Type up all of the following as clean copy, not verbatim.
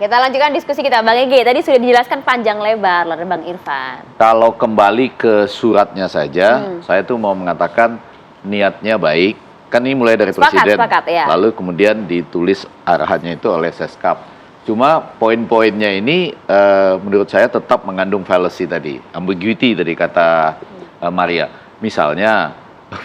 kita lanjutkan diskusi kita. Bang Ege, tadi sudah dijelaskan panjang lebar oleh Bang Irfan. Kalau kembali ke suratnya saja, saya tuh mau mengatakan niatnya baik. Kan ini mulai dari Presiden, ya. lalu kemudian ditulis arahannya itu oleh Seskap. Cuma poin-poinnya ini menurut saya tetap mengandung fallacy tadi, ambiguity tadi kata Maria. Misalnya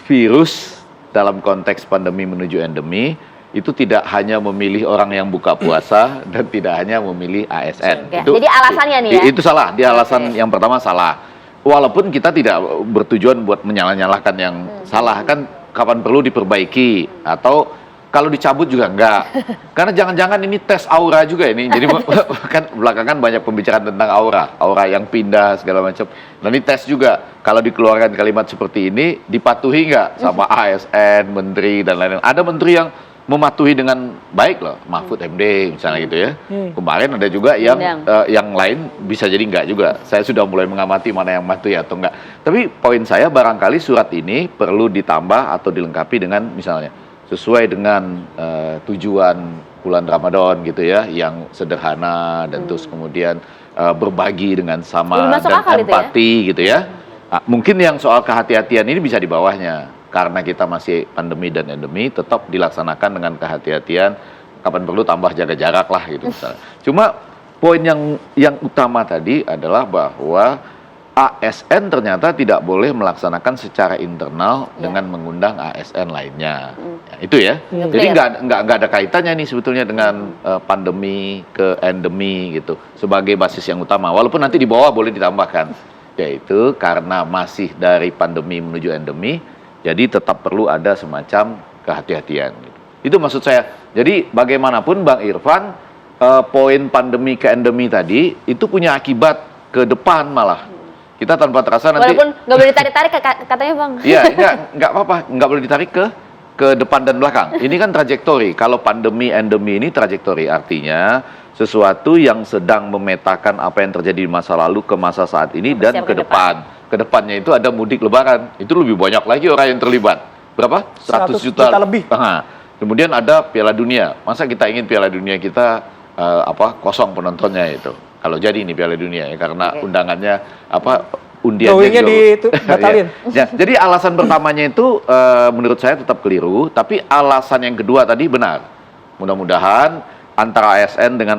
virus dalam konteks pandemi menuju endemi itu tidak hanya memilih orang yang buka puasa dan tidak hanya memilih ASN. Ya, jadi alasannya nih ya? Itu salah, dia alasan yang pertama salah. Walaupun kita tidak bertujuan buat menyalah-nyalahkan yang salah, kan kapan perlu diperbaiki, atau kalau dicabut juga enggak. Karena jangan-jangan ini tes aura juga ini. Jadi kan belakangan banyak pembicaraan tentang aura yang pindah segala macam. Nah ini tes juga. Kalau dikeluarkan kalimat seperti ini, dipatuhi nggak sama ASN, menteri dan lain-lain. Ada menteri yang mematuhi dengan baik loh, Mahfud MD misalnya gitu ya. Kemarin ada juga yang lain bisa jadi enggak juga. Saya sudah mulai mengamati mana yang mematuhi atau enggak. Tapi poin saya barangkali surat ini perlu ditambah atau dilengkapi dengan misalnya sesuai dengan tujuan bulan Ramadan gitu ya, yang sederhana dan terus kemudian berbagi dengan sama dan empati gitu ya. Nah, mungkin yang soal kehati-hatian ini bisa di bawahnya. Karena kita masih pandemi dan endemi, tetap dilaksanakan dengan kehati-hatian. Kapan perlu tambah jaga jarak lah gitu misalnya. Cuma poin yang utama tadi adalah bahwa ASN ternyata tidak boleh melaksanakan secara internal dengan mengundang ASN lainnya. Ya, itu ya. Jadi nggak ada kaitannya nih sebetulnya dengan pandemi ke endemi gitu sebagai basis yang utama. Walaupun nanti di bawah boleh ditambahkan, yaitu karena masih dari pandemi menuju endemi. Jadi tetap perlu ada semacam kehati-hatian. Itu maksud saya. Jadi bagaimanapun Bang Irfan, poin pandemi ke endemi tadi itu punya akibat ke depan malah. Kita tanpa terasa nanti. Walaupun nggak boleh ditarik-tarik katanya Bang. Iya, nggak apa-apa, nggak boleh ditarik ke depan dan belakang. Ini kan trajektori. Kalau pandemi endemi ini trajektori, artinya sesuatu yang sedang memetakan apa yang terjadi di masa lalu ke masa saat ini dan ke depan. Kedepannya itu ada mudik lebaran, itu lebih banyak lagi orang yang terlibat. Berapa? 100 juta lebih. Nah, kemudian ada Piala Dunia. Masa kita ingin Piala Dunia kita kosong penontonnya itu? Kalau jadi ini Piala Dunia ya, karena undangannya undiannya dibatalin. Ya, jadi alasan pertamanya itu menurut saya tetap keliru, tapi alasan yang kedua tadi benar. Mudah-mudahan antara ASN dengan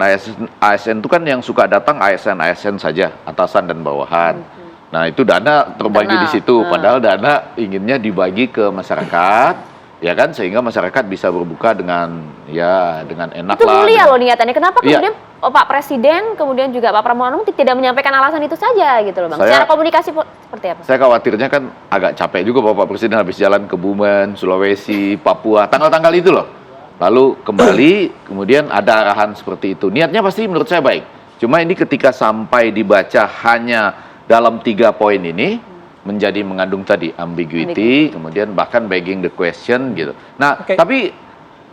ASN itu kan yang suka datang ASN saja, atasan dan bawahan. Nah itu dana terbagi di situ, padahal dana inginnya dibagi ke masyarakat, ya kan, sehingga masyarakat bisa berbuka dengan enak lah. Itu mulia loh niatannya. Kenapa kemudian Pak Presiden kemudian juga Pak Pramono tidak menyampaikan alasan itu saja gitu loh Bang? Secara komunikasi seperti apa? Saya khawatirnya kan agak capek juga Bapak Presiden habis jalan ke Bumen, Sulawesi, Papua, tanggal-tanggal itu loh. Lalu kembali, kemudian ada arahan seperti itu. Niatnya pasti menurut saya baik. Cuma ini ketika sampai dibaca hanya dalam 3 poin ini menjadi mengandung tadi ambiguity, kemudian bahkan begging the question gitu. Nah, tapi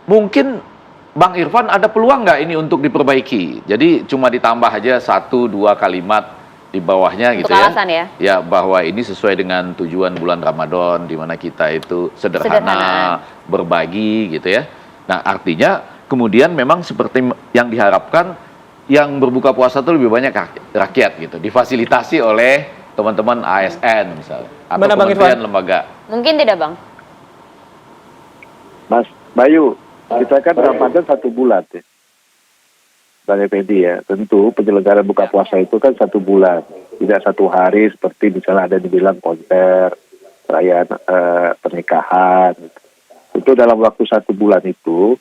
mungkin Bang Irfan ada peluang nggak ini untuk diperbaiki? Jadi cuma ditambah aja 1-2 kalimat di bawahnya gitu ya. Alasan ya. Ya, bahwa ini sesuai dengan tujuan bulan Ramadan di mana kita itu sederhana, berbagi gitu ya. Nah, artinya kemudian memang seperti yang diharapkan, yang berbuka puasa itu lebih banyak rakyat gitu, difasilitasi oleh teman-teman ASN misalnya, atau kementerian lembaga. Mungkin tidak Bang? Mas Bayu, kita kan Ramadan 1 bulan ya, Bang Effendi ya. Tentu penyelenggaraan buka puasa itu kan 1 bulan, tidak 1 hari seperti misalnya ada dibilang konser, perayaan pernikahan. Itu dalam waktu 1 bulan itu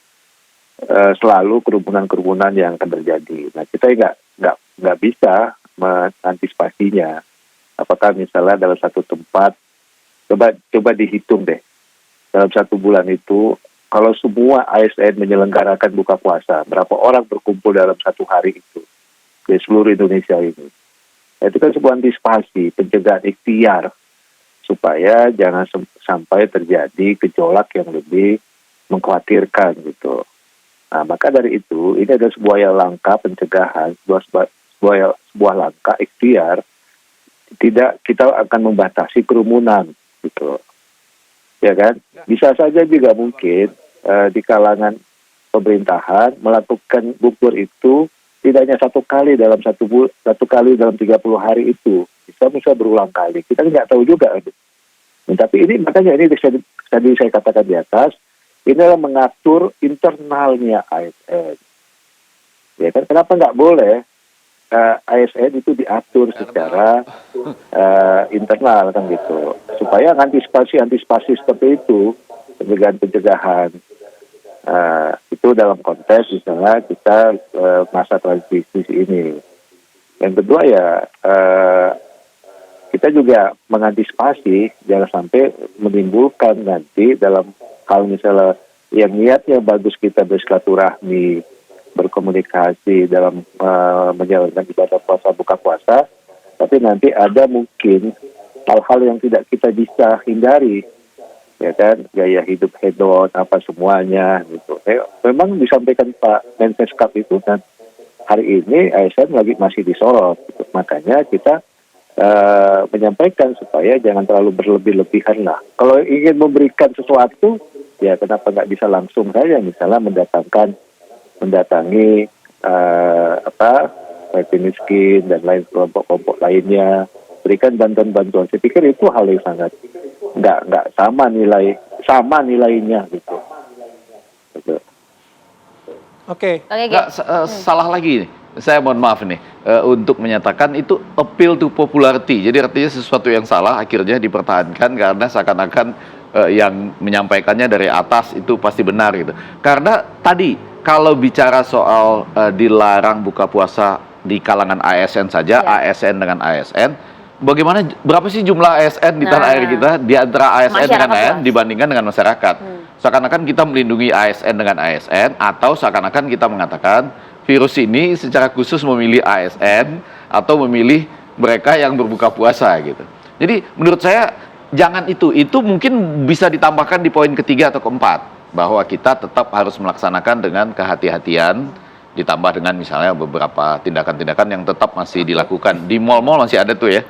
selalu kerumunan-kerumunan yang akan terjadi. Nah, kita nggak bisa mengantisipasinya. Apakah misalnya dalam satu tempat, coba dihitung deh, dalam 1 bulan itu, kalau semua ASN menyelenggarakan buka puasa, berapa orang berkumpul dalam 1 hari itu di seluruh Indonesia ini? Nah, itu kan sebuah antisipasi, pencegahan ikhtiar supaya jangan sampai terjadi gejolak yang lebih mengkhawatirkan gitu. Nah, maka dari itu, ini ada sebuah langkah pencegahan, sebuah langkah ikhtiar, tidak kita akan membatasi kerumunan, gitu. Ya kan? Bisa saja juga mungkin di kalangan pemerintahan melakukan bukber itu tidak hanya satu kali dalam 30 hari itu, bisa berulang kali. Kita nggak tahu juga. Nah, tapi ini makanya ini tadi saya katakan di atas, ini adalah mengatur internalnya ASN. Ya kan, kenapa nggak boleh ASN itu diatur secara internal kan gitu, supaya antisipasi seperti itu, pencegahan itu dalam konteks misalnya kita masa transisi ini. Yang kedua ya kita juga mengantisipasi jangan sampai menimbulkan nanti dalam hal misalnya yang niatnya bagus kita bersilaturahmi, berkomunikasi dalam menjalankan ibadah puasa buka puasa, tapi nanti ada mungkin hal-hal yang tidak kita bisa hindari, ya kan, gaya hidup hedon apa semuanya gitu. Memang disampaikan Pak Menkeskap itu kan hari ini ASN masih disorot, gitu. Makanya kita menyampaikan supaya jangan terlalu berlebih-lebihan lah. Kalau ingin memberikan sesuatu, ya kenapa nggak bisa langsung saja, misalnya mendatangi yatim miskin dan lain kelompok-kelompok lainnya, berikan bantuan-bantuan. Saya pikir itu hal yang sangat nggak sama nilainya gitu. Oke. Salah lagi nih. Saya mohon maaf nih untuk menyatakan itu appeal to popularity. Jadi artinya sesuatu yang salah akhirnya dipertahankan karena seakan-akan yang menyampaikannya dari atas itu pasti benar gitu. Karena tadi kalau bicara soal dilarang buka puasa di kalangan ASN saja, ASN dengan ASN, bagaimana berapa sih jumlah ASN di tanah air kita di antara ASN dengan ASN dibandingkan dengan masyarakat? Seakan-akan kita melindungi ASN dengan ASN, atau seakan-akan kita mengatakan virus ini secara khusus memilih ASN atau memilih mereka yang berbuka puasa gitu. Jadi menurut saya jangan itu mungkin bisa ditambahkan di poin ketiga atau keempat, bahwa kita tetap harus melaksanakan dengan kehati-hatian, ditambah dengan misalnya beberapa tindakan-tindakan yang tetap masih dilakukan. Di mal-mal masih ada tuh ya.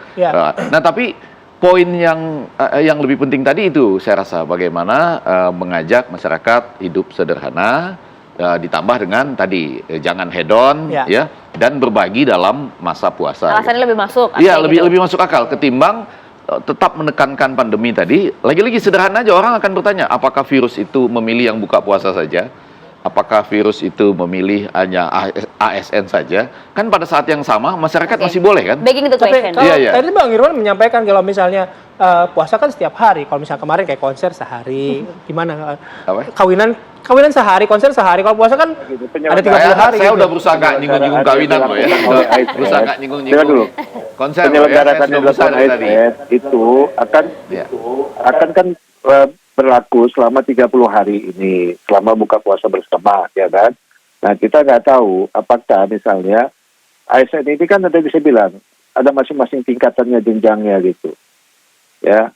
Nah tapi poin yang lebih penting tadi itu saya rasa bagaimana mengajak masyarakat hidup sederhana, ditambah dengan tadi jangan hedon ya, dan berbagi dalam masa puasa. Alasannya lebih masuk. Iya, lebih masuk akal ketimbang tetap menekankan pandemi tadi. Lagi-lagi sederhana aja, orang akan bertanya, apakah virus itu memilih yang buka puasa saja? Apakah virus itu memilih hanya ASN saja? Kan pada saat yang sama masyarakat masih boleh kan? Begging the question. Tadi Bang Irwan menyampaikan kalau misalnya puasa kan setiap hari. Kalau misalnya kemarin kayak konser sehari, gimana? Kawinan sehari, konser sehari. Kalau puasa kan ada 30 hari. Saya udah berusaha nggak nyinggung kawinan loh ya. Berusaha nggak nyinggung dulu. Konser penyelenggarakan yang dilakukan ASN itu akan kan berlaku selama 30 hari ini, selama buka puasa bersama, ya kan? Nah, kita nggak tahu apakah misalnya ASN ini kan ada bisa bilang ada masing-masing tingkatannya, jenjangnya gitu, ya.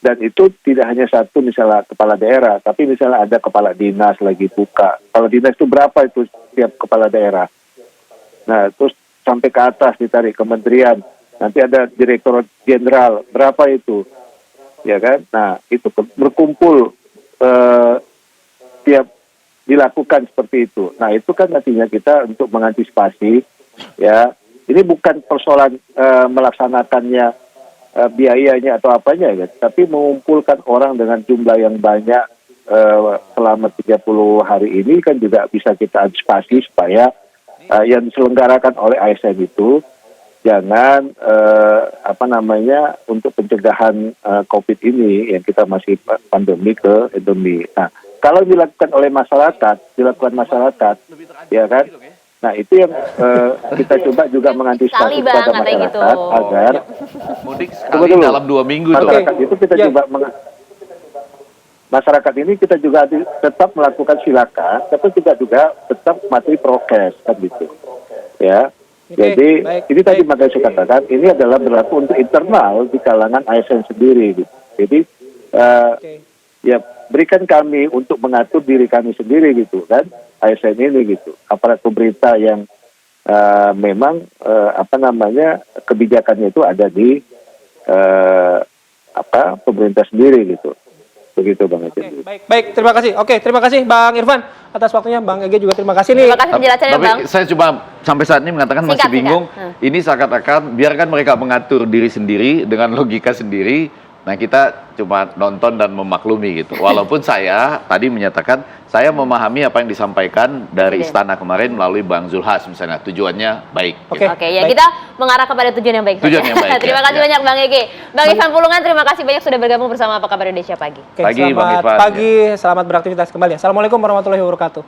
Dan itu tidak hanya satu misalnya kepala daerah, tapi misalnya ada kepala dinas lagi buka. Kepala dinas itu berapa itu setiap kepala daerah? Nah, terus sampai ke atas ditarik kementerian, nanti ada direktur jenderal, berapa itu? Ya kan? Nah, itu berkumpul tiap dilakukan seperti itu. Nah, itu kan nantinya kita untuk mengantisipasi, ya, ini bukan persoalan melaksanakannya biayanya atau apanya ya, tapi mengumpulkan orang dengan jumlah yang banyak selama 30 hari ini kan juga bisa kita antisipasi supaya yang diselenggarakan oleh ASN itu jangan untuk pencegahan COVID ini yang kita masih pandemi ke endemi. Nah, kalau dilakukan oleh masyarakat, ya kan? Nah, itu yang kita coba juga mengantisipasi kepada masyarakat agar mudik sekali dalam 2 minggu masyarakat itu kita coba masyarakat ini kita juga tetap melakukan silakan, tapi juga tetap mematuhi prokes kan gitu, ya. Jadi ini tadi makanya saya katakan ini adalah berlaku untuk internal di kalangan ASN sendiri gitu. Jadi ya berikan kami untuk mengatur diri kami sendiri gitu kan, ASN ini gitu. Aparat pemerintah yang memang kebijakannya itu ada di pemerintah sendiri gitu. Begitu Bang Oke, Effendi. baik, terima kasih. Oke, terima kasih Bang Irfan atas waktunya. Bang Ege juga terima kasih nih. Terima kasih penjelasannya, Tapi Bang. saya cuma sampai saat ini mengatakan masih Singkat, bingung. singkat. Ini seakan-akan biarkan mereka mengatur diri sendiri dengan logika sendiri. Nah, kita cuma nonton dan memaklumi gitu. Walaupun saya tadi menyatakan saya memahami apa yang disampaikan dari Presiden. istana kemarin melalui Bang Zulhas misalnya, tujuannya baik. Oke. gitu. Oke, ya Baik. kita mengarah kepada tujuan yang baik. Tujuan saja. yang baik, Terima ya, kasih ya. banyak Bang Ege. Bang Ivan Pulungan, terima kasih banyak sudah bergabung bersama Apa Kabar Indonesia Pagi. Oke, Pagi, Bang selamat Irfan. pagi, selamat beraktivitas kembali. Assalamualaikum warahmatullahi wabarakatuh.